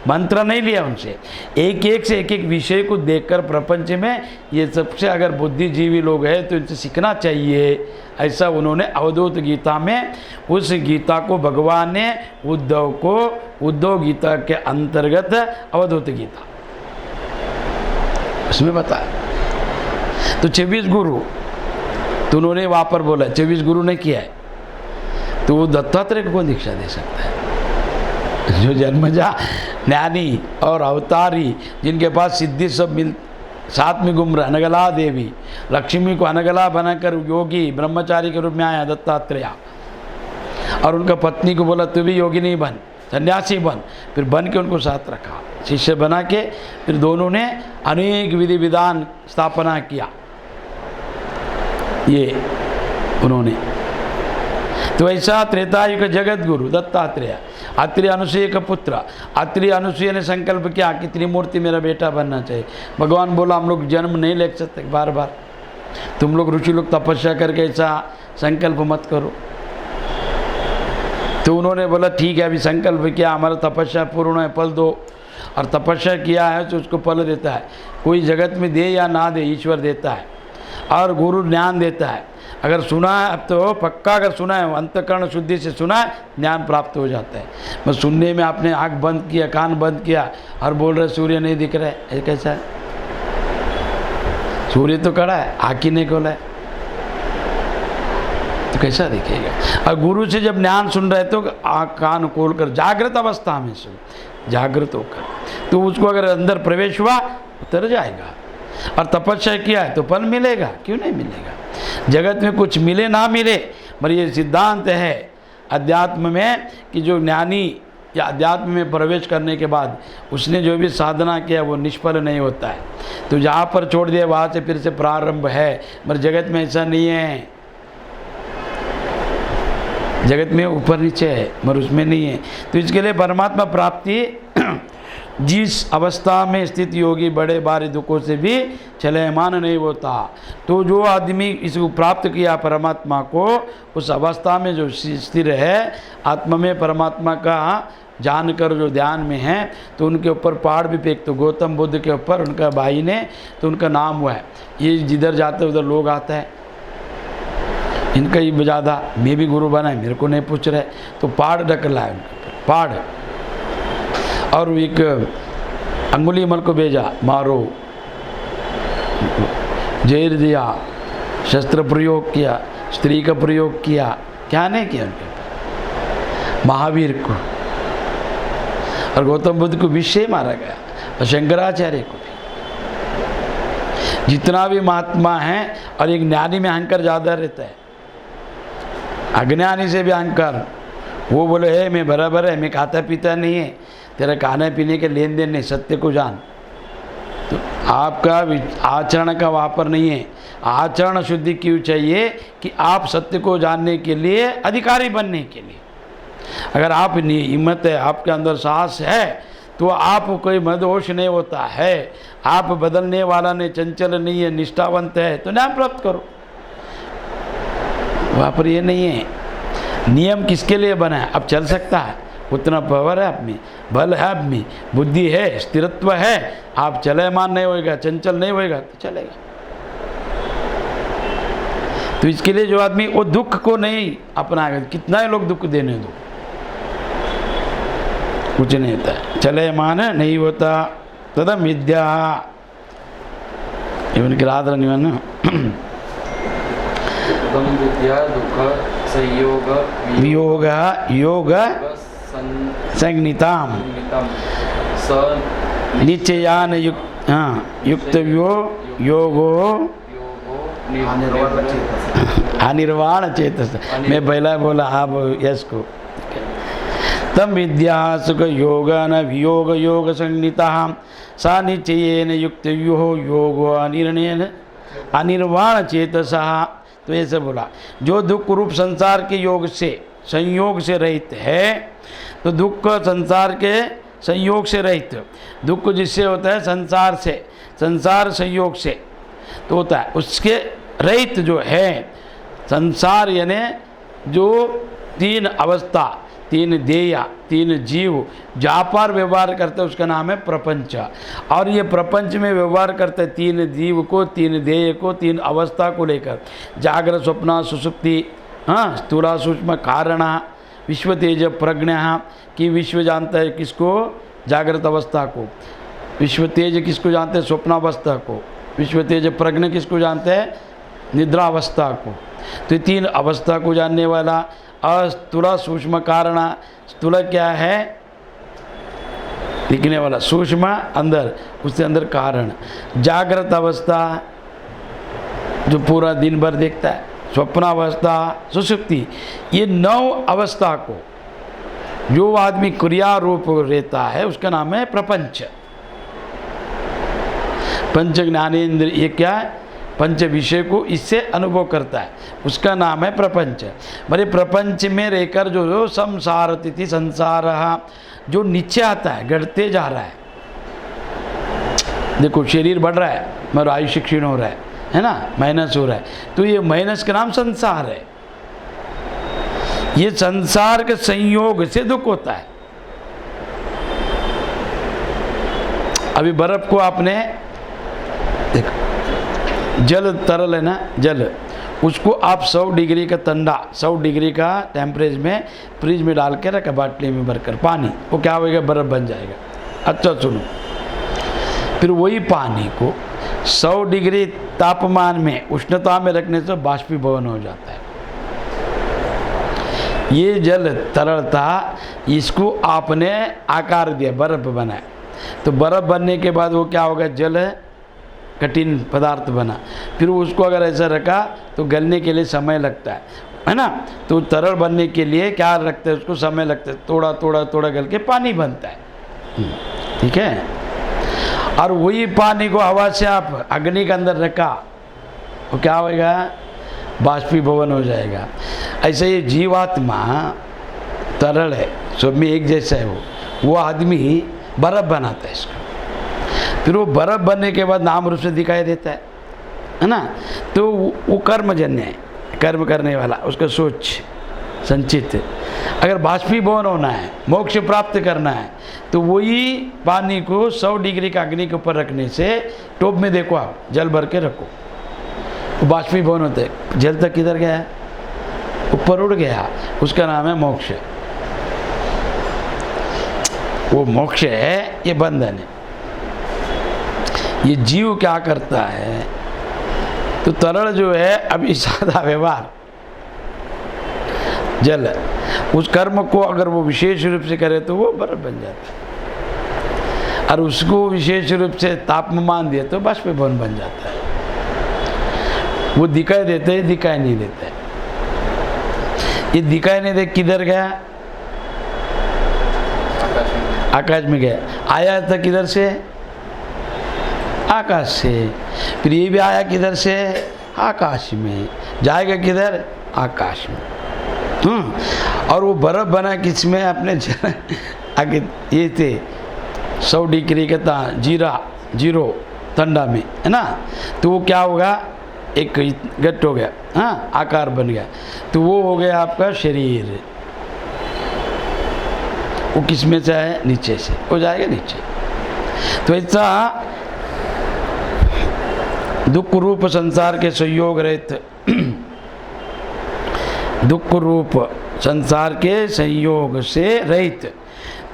मंत्र नहीं लिया उनसे, एक एक से एक एक विषय को देखकर प्रपंच में ये सबसे अगर बुद्धिजीवी लोग हैं तो इनसे सीखना चाहिए। ऐसा उन्होंने अवधूत गीता में, उस गीता को भगवान ने उद्धव को, उद्धव गीता के अंतर्गत अवधूत गीता उसमें बताया। तो 24 गुरु तो उन्होंने वहाँ पर बोला, 24 गुरु ने किया है, तो वो दत्तात्रेय को कौन दीक्षा दे सकता है? जो जन्मजा ज्ञानी और अवतारी, जिनके पास सिद्धि सब मिल, साथ में घूम रहा, अनगला देवी, लक्ष्मी को अनगला बनाकर योगी ब्रह्मचारी के रूप में आया दत्तात्रेय, और उनका पत्नी को बोला तू भी योगी नहीं बन, सन्यासी बन। फिर बन के उनको साथ रखा, शिष्य बना के, फिर दोनों ने अनेक विधि विधान स्थापना किया। ये उन्होंने तो ऐसा त्रेतायुग जगत गुरु दत्तात्रेय, अत्रि अनुसूय का पुत्र। अत्रि अनुसूय ने संकल्प किया कि त्रिमूर्ति मेरा बेटा बनना चाहिए। भगवान बोला हम लोग जन्म नहीं ले सकते बार बार, तुम लोग ऋषि लोग तपस्या करके ऐसा संकल्प मत करो। तो उन्होंने बोला ठीक है, अभी संकल्प किया, हमारा तपस्या पूर्ण है, फल दो। और तपस्या किया है तो उसको फल देता है। कोई जगत में दे या ना दे, ईश्वर देता है, और गुरु ज्ञान देता है। अगर सुना है अब तो पक्का, अगर सुना है अंतःकरण शुद्धि से सुना है, ज्ञान प्राप्त हो जाता है। बस सुनने में आपने आँख बंद किया, कान बंद किया और बोल रहे सूर्य नहीं दिख रहा है, ये कैसा है? सूर्य तो खड़ा है, आँख ही नहीं खोला है, तो कैसा दिखेगा? और गुरु से जब ज्ञान सुन रहे तो आँख कान खोल कर जागृत अवस्था में सुन, जागृत होकर, तो उसको अगर अंदर प्रवेश हुआ उतर जाएगा। और तपस्या किया है तो फल मिलेगा, क्यों नहीं मिलेगा? जगत में कुछ मिले ना मिले, पर ये सिद्धांत है अध्यात्म में कि जो ज्ञानी या अध्यात्म में प्रवेश करने के बाद उसने जो भी साधना किया वो निष्फल नहीं होता है। तो जहाँ पर छोड़ दिया वहाँ से फिर से प्रारंभ है, पर जगत में ऐसा नहीं है। जगत में ऊपर नीचे है, मगर उसमें नहीं है। तो इसके लिए परमात्मा प्राप्ति जिस अवस्था में स्थित योगी बड़े भारी दुखों से भी चलयमान नहीं होता। तो जो आदमी इसको प्राप्त किया परमात्मा को, उस अवस्था में जो स्थिर है आत्मा में, परमात्मा का जानकर जो ध्यान में है, तो उनके ऊपर पहाड़ भी फेंक, तो गौतम बुद्ध के ऊपर उनका भाई ने, तो उनका नाम हुआ है। ये जिधर जाते उधर लोग आता है, इनका ही ज़्यादा, मैं भी गुरु बना है, मेरे को नहीं पूछ रहे, तो पहाड़ ढकला है उनके ऊपर, पहाड़। और एक अंगुलीमल को भेजा, मारो, जेल दिया, शस्त्र प्रयोग किया, स्त्री का प्रयोग किया, क्या नहीं किया उनके ऊपर, महावीर को। और गौतम बुद्ध को विष से मारा गया, और शंकराचार्य को भी। जितना भी महात्मा है, और एक ज्ञानी में अहंकार ज़्यादा रहता है, अज्ञानी से भी अहंकार। वो बोले है मैं बराबर है, मैं खाता पीता नहीं है, तेरा खाने पीने के लेन देन नहीं, सत्य को जान। तो आपका आचरण का वहाँ पर नहीं है। आचरण शुद्धि क्यों चाहिए? कि आप सत्य को जानने के लिए, अधिकारी बनने के लिए। अगर आप हिम्मत है, आपके अंदर साहस है, तो आप कोई मदहोश नहीं होता है। आप बदलने वाला नहीं, चंचल नहीं है, निष्ठावंत है, तो ज्ञान प्राप्त करो। वहाँ पर ये नहीं है। नियम किसके लिए बना है? अब चल सकता है, उतना पावर है आप में, बल है आप में, बुद्धि है, स्थिरत्व है, आप चलयमान नहीं होएगा, चंचल नहीं होएगा तो चलेगा। तो इसके लिए जो आदमी वो दुख को नहीं अपनाएगा, कितना ही लोग दुख देने दो, कुछ नहीं होता है, चलयमान नहीं होता। तदम विद्या इवन किरादर निवन तदम विद्या दुख संयोग वियोग योग संज्ञिताम स निश्चयान युक्तव्यो योगो निर्वाण चेतस। अनिर्वाण चेतस। मैं पहला बोला आप यश को। तम विद्या सुख योग न वियोग योग संज्ञिता सा निश्चयेन युक्तव्यो योगो अनिर्वाण चेतसा। तो ऐसे बोला जो दुख रूप संसार के योग से संयोग से रहित है, तो दुख संसार के संयोग से रहित, दुख जिससे होता है संसार से, संसार संयोग से तो होता है, उसके रहित जो है संसार, यानी जो तीन अवस्था, तीन देया, तीन जीव जहाँ पर व्यवहार करते हैं उसका नाम है प्रपंच। और ये प्रपंच में व्यवहार करते हैं तीन जीव को, तीन देय को, तीन अवस्था को लेकर, जागृत स्वप्न सुषुप्ति, स्थूला सूक्ष्म कारणा विश्व तेज प्रज्ञा। कि विश्व जानता है किसको? जागृत अवस्था को। विश्व तेज किसको जानते हैं? स्वप्नावस्था को। विश्व तेज प्रज्ञ किसको जानते हैं? निद्रावस्था को। तो तीन अवस्था को जानने वाला। स्थूला सूक्ष्म कारण, स्थूल क्या है? दिखने वाला, सूक्ष्म अंदर, उससे अंदर कारण। जागृत अवस्था जो पूरा दिन भर देखता है, स्वप्नावस्था, सुषुप्ति, ये 9 अवस्था को जो आदमी क्रिया रूप रहता है उसका नाम है प्रपंच। पंच ज्ञानेन्द्र, ये क्या है? पंच विषय को इससे अनुभव करता है, उसका नाम है प्रपंच। मेरे प्रपंच में रहकर जो संसार तिथि संसार जो नीचे आता है, घटते जा रहा है। देखो शरीर बढ़ रहा है मगर आयुष्य क्षीण हो रहा है ना, माइनस हो रहा है, तो ये माइनस का नाम संसार है। ये संसार के संयोग से दुख होता है। अभी बर्फ को आपने देखो, जल तरल है ना, जल, उसको आप 100 डिग्री का ठंडा, 100 डिग्री का टेम्परेचर में फ्रिज में डाल के रखा, बाटली में भरकर पानी, वो क्या होगा? बर्फ बन जाएगा। अच्छा सुनो, फिर वही पानी को 100 डिग्री तापमान में, उष्णता में रखने से बाष्पीभवन हो जाता है। ये जल तरल था, इसको आपने आकार दिया, बर्फ बनाया, तो बर्फ बनने के बाद वो क्या होगा? जल है, कठिन पदार्थ बना। फिर उसको अगर ऐसा रखा तो गलने के लिए समय लगता है ना। तो तरल बनने के लिए क्या रखते हैं? उसको समय लगता है, थोड़ा थोड़ा थोड़ा गल के पानी बनता है, ठीक है। और वही पानी को हवा से आप अग्नि के अंदर रखा, वो क्या होगा? बाष्पीभवन हो जाएगा। ऐसे ये जीवात्मा तरल है, सब में एक जैसा है, वो आदमी बर्फ बनाता है इसको। फिर वो बर्फ बनने के बाद नाम रूप से दिखाई देता है ना। तो वो कर्मजन्य है, कर्म करने वाला, उसका सोच संचित। अगर बाष्पीभवन होना है, मोक्ष प्राप्त करना है, तो वही पानी को 100 डिग्री का अग्नि के ऊपर रखने से, टोप में देखो आप, जल भर के रखो, वो बाष्पीभवन होता है। जल तक किधर गया? ऊपर उड़ गया, उसका नाम है मोक्ष। वो मोक्ष है, ये बंधन है। ये जीव क्या करता है? तो तरल जो है अभी सादा व्यवहार, जल, उस कर्म को अगर वो विशेष रूप से करे तो वो बर्फ बन जाता है, और उसको विशेष रूप से तापमान दिए तो बाष्पीभवन बन जाता है। वो दिखाई देते हैं, दिखाई नहीं देते। ये दिखाई नहीं दे, किधर गया? आकाश में गया। आया था किधर से? आकाश से। फिर ये भी आया किधर से? आकाश में। जाएगा किधर? आकाश में। और वो बर्फ बना किस में? अपने आगे ये थे 100 डिग्री का था, जीरो ठंडा में, है ना। तो वो क्या होगा? एक गट हो गया, हाँ, आकार बन गया, तो वो हो गया आपका शरीर। वो किस में से है? नीचे से हो जाएगा नीचे। तो ऐसा दुख रूप संसार के संयोग रहित दुख रूप संसार के संयोग से रहित,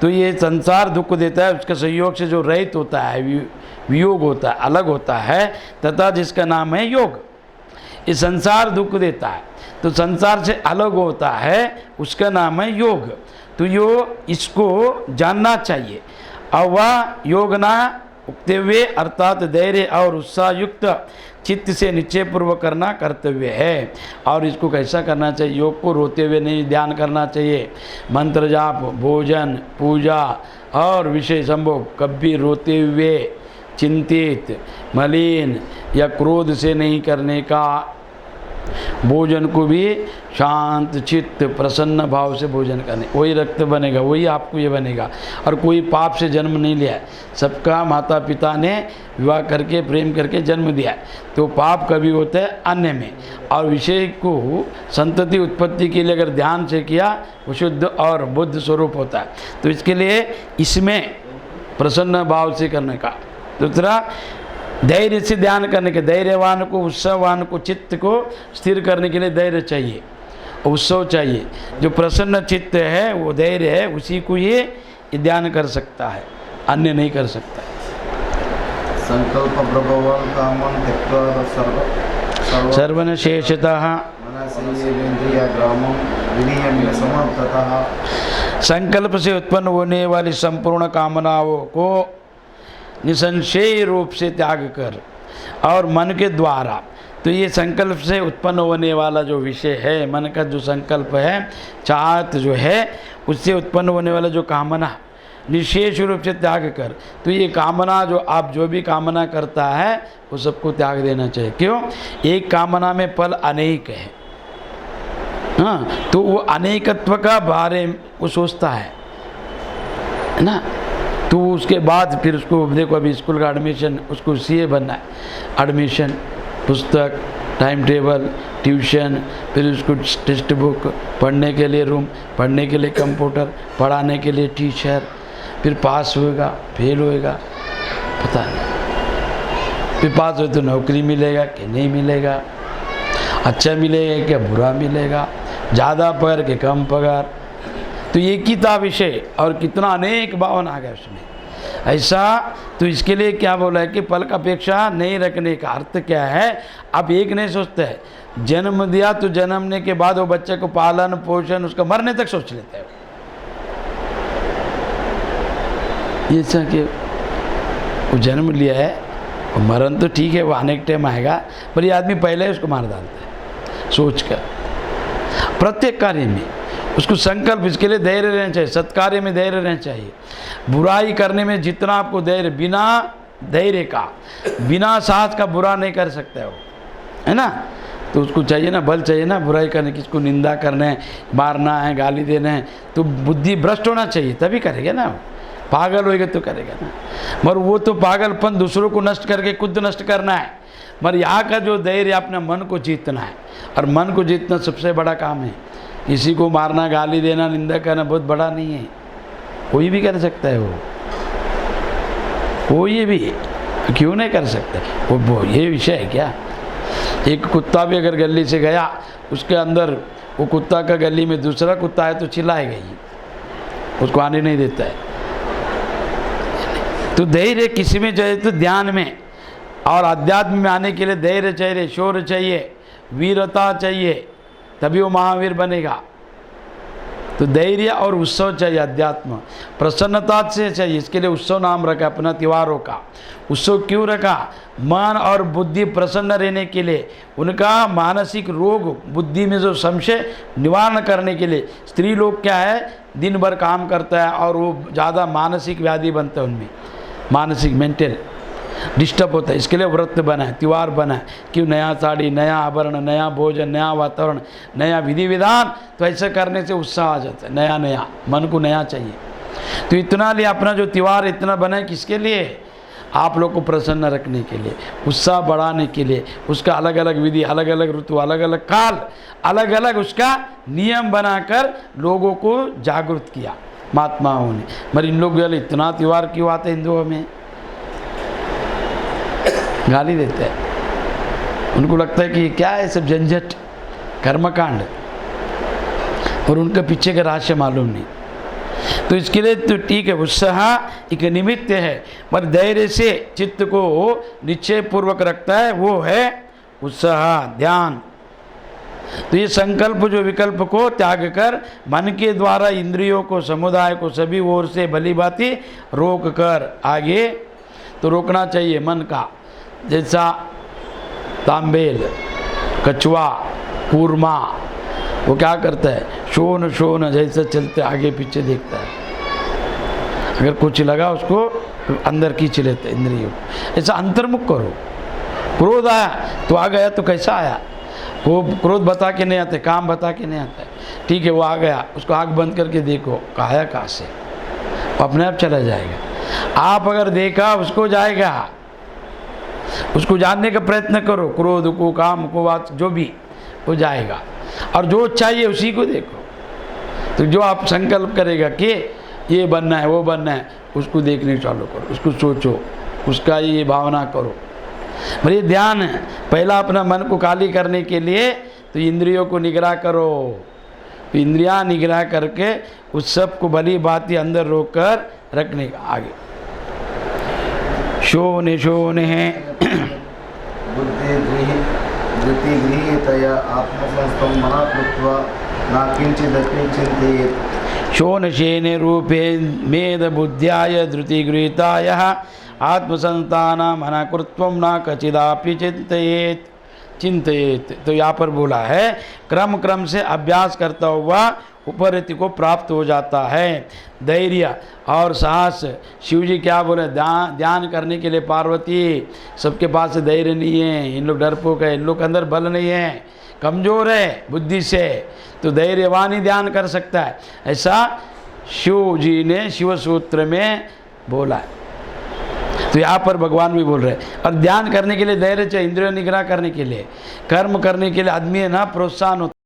तो ये संसार दुख देता है, उसके संयोग से जो रहित होता है, वियोग होता है, अलग होता है, तथा जिसका नाम है योग। ये संसार दुख देता है तो संसार से अलग होता है, उसका नाम है योग। तो इसको जानना चाहिए। और वह योग ना उगते हुए अर्थात धैर्य और उत्साह युक्त चित्त से निश्चय पूर्वक करना कर्तव्य है। और इसको कैसा करना चाहिए? योग को रोते हुए नहीं ध्यान करना चाहिए। मंत्र जाप, भोजन, पूजा और विषय संभोग कभी रोते हुए, चिंतित, मलिन या क्रोध से नहीं करने का। भोजन को भी शांत चित्त प्रसन्न भाव से भोजन करने, वही रक्त बनेगा, वही आपको ये बनेगा। और कोई पाप से जन्म नहीं लिया है, सबका माता पिता ने विवाह करके प्रेम करके जन्म दिया है। तो पाप कभी होता है अन्य में, और विषय को संतति उत्पत्ति के लिए अगर ध्यान से किया वो शुद्ध और बुद्ध स्वरूप होता है। तो इसके लिए इसमें प्रसन्न भाव से करने का। दूसरा, धैर्य से ध्यान करने के, धैर्यवान को, उत्सववान को, चित्त को स्थिर करने के लिए धैर्य चाहिए, उत्सव चाहिए। जो प्रसन्न चित्त है वो धैर्य है, उसी को ये ध्यान कर सकता है, अन्य नहीं कर सकता। संकल्प प्रभवान कामन त्यक्त्वा सर्वनशेषतः संकल्प से उत्पन्न होने वाली संपूर्ण कामनाओं को निसंशय रूप से त्याग कर और मन के द्वारा, तो ये संकल्प से उत्पन्न होने वाला जो विषय है, मन का जो संकल्प है, चाहत जो है, उससे उत्पन्न होने वाला जो कामना निशेष रूप से त्याग कर। तो ये कामना जो आप जो भी कामना करता है वो सबको त्याग देना चाहिए। क्यों? एक कामना में फल अनेक है। हाँ, तो वो अनेकत्व का बारे वो सोचता है ना। तो उसके बाद फिर उसको देखो, अभी स्कूल का एडमिशन, उसको सीए बनना है, एडमिशन, पुस्तक, टाइम टेबल, ट्यूशन, फिर उसको टेक्स्ट बुक, पढ़ने के लिए रूम, पढ़ने के लिए कंप्यूटर, पढ़ाने के लिए टीचर, फिर पास होएगा, फेल होएगा, पता नहीं। फिर पास हो तो नौकरी मिलेगा कि नहीं मिलेगा, अच्छा मिलेगा क्या बुरा मिलेगा, ज़्यादा पगार कि कम पगार। तो एक ही था विषय और कितना अनेक भावन आ गया उसमें ऐसा। तो इसके लिए क्या बोला है कि फल का अपेक्षा नहीं रखने का अर्थ क्या है? आप एक नहीं सोचते हैं, जन्म दिया तो जन्मने के बाद वो बच्चे को पालन पोषण उसका मरने तक सोच लेते हैं। ये ऐसा कि वो जन्म लिया है, वो मरण तो ठीक है, वो आने के टाइम आएगा, पर ये आदमी पहले ही उसको मार डालते हैं सोच कर। प्रत्येक कार्य में उसको संकल्प, इसके लिए धैर्य रहना चाहिए, सत्कार्य में धैर्य रहना चाहिए। बुराई करने में जितना आपको धैर्य, बिना धैर्य का, बिना साहस का बुरा नहीं कर सकते हो, है ना। तो उसको चाहिए ना, बल चाहिए ना बुराई करने, किसको निंदा करना है, मारना है, गाली देना है, तो बुद्धि भ्रष्ट होना चाहिए तभी करेगा ना। पागल होएगा तो करेगा ना। मगर वो तो पागलपन दूसरों को नष्ट करके खुद नष्ट करना है। मगर यहाँ का जो धैर्य, अपने मन को जीतना है, और मन को जीतना सबसे बड़ा काम है। किसी को मारना, गाली देना, निंदा करना बहुत बड़ा नहीं है, कोई भी कर सकता है वो ये भी क्यों नहीं कर सकता? वो ये विषय है क्या? एक कुत्ता भी अगर गली से गया, उसके अंदर वो कुत्ता का गली में दूसरा कुत्ता है तो चिल्लाएगा ही, उसको आने नहीं देता है। तो धैर्य किसी में चाहिए, तो ध्यान में और अध्यात्म में आने के लिए धैर्य चाहिए, शौर्य चाहिए, वीरता चाहिए, तभी वो महावीर बनेगा। तो धैर्य और उत्सव चाहिए, अध्यात्म प्रसन्नता से चाहिए। इसके लिए उत्सव नाम रखा अपना त्योहारों का। उत्सव क्यों रखा? मन और बुद्धि प्रसन्न रहने के लिए, उनका मानसिक रोग, बुद्धि में जो संशय निवारण करने के लिए। स्त्री लोग क्या है, दिन भर काम करता है और वो ज़्यादा मानसिक व्याधि बनता है, उनमें मानसिक मेंटल डिस्टर्ब होता है। इसके लिए व्रत बना है, त्यौहार बना है, क्यों? नया साड़ी, नया आभरण, नया भोजन, नया वातावरण, नया विधि विधान। तो ऐसे करने से उत्साह आ जाता है, नया नया, मन को नया चाहिए। तो इतना लिए अपना जो त्यौहार इतना बना है, किसके लिए? आप लोग को प्रसन्न रखने के लिए, उत्साह बढ़ाने के लिए। उसका अलग अलग विधि, अलग अलग ऋतु, अलग अलग काल, अलग अलग उसका नियम बनाकर लोगों को जागरूक किया। महात्माओं ने। मगर इन लोग बोले इतना त्यौहार क्यों आते हिंदुओं में, गाली देते हैं। उनको लगता है कि क्या है सब झंझट कर्मकांड, और उनके पीछे का रहस्य मालूम नहीं। तो इसके लिए तो ठीक है, उत्साह एक निमित्त है, पर धैर्य से चित्त को निश्चय पूर्वक रखता है वो है उत्साह ध्यान। तो ये संकल्प जो विकल्प को त्याग कर मन के द्वारा इंद्रियों को समुदाय को सभी ओर से भली भांति रोक कर आगे तो रोकना चाहिए मन का। जैसा तांबेल कछुआ कूरमा वो क्या करता है, शोन शोन जैसा चलते आगे पीछे देखता है, अगर कुछ लगा उसको अंदर खींच लेते इंद्रियों को। ऐसा अंतर्मुख करो। क्रोध आया तो आ गया तो कैसा आया, वो क्रोध बता के नहीं आते, काम बता के नहीं आता। ठीक है वो आ गया, उसको आँख बंद करके देखो आया कहाँ से, वो अपने आप चला जाएगा। आप अगर देखा उसको जाएगा, उसको जानने का प्रयत्न करो, क्रोध को काम को बात जो भी वो जाएगा। और जो चाहिए उसी को देखो। तो जो आप संकल्प करेगा कि ये बनना है वो बनना है, उसको देखने चालू करो, उसको सोचो, उसका ये भावना करो। पर ये ध्यान है पहला अपना मन को खाली करने के लिए, तो इंद्रियों को निग्रह करो। तो इंद्रियां निग्रह करके उस सब को भली भांति अंदर रोक कर रखने का। आगे शोने शोने है बुद्धि गृहीतया आत्मसंस्थं मनः कृत्वा न किंचिदपि चिन्तयेत्। शोनशेन रूपे मेद बुद्ध्याय धृति गृहीताय आत्मसंतान मन कृत्वं न कचिदापि चिंतयेत् चिंतयेत्। तो यहाँ पर बोला है क्रम क्रम से अभ्यास करता हुआ उपरति को प्राप्त हो जाता है। धैर्य और साहस, शिव जी क्या बोले, ध्यान करने के लिए पार्वती सबके पास धैर्य नहीं है, इन लोग डरपोक है, इन लोग के अंदर बल नहीं है, कमज़ोर है बुद्धि से, तो धैर्यवान ही ध्यान कर सकता है। ऐसा शिव जी ने शिव सूत्र में बोला है। तो यहाँ पर भगवान भी बोल रहे हैं। और ध्यान करने के लिए धैर्य चाहिए, इंद्रिय निग्रह करने के लिए, कर्म करने के लिए आदमी है ना प्रोत्साहन होता है।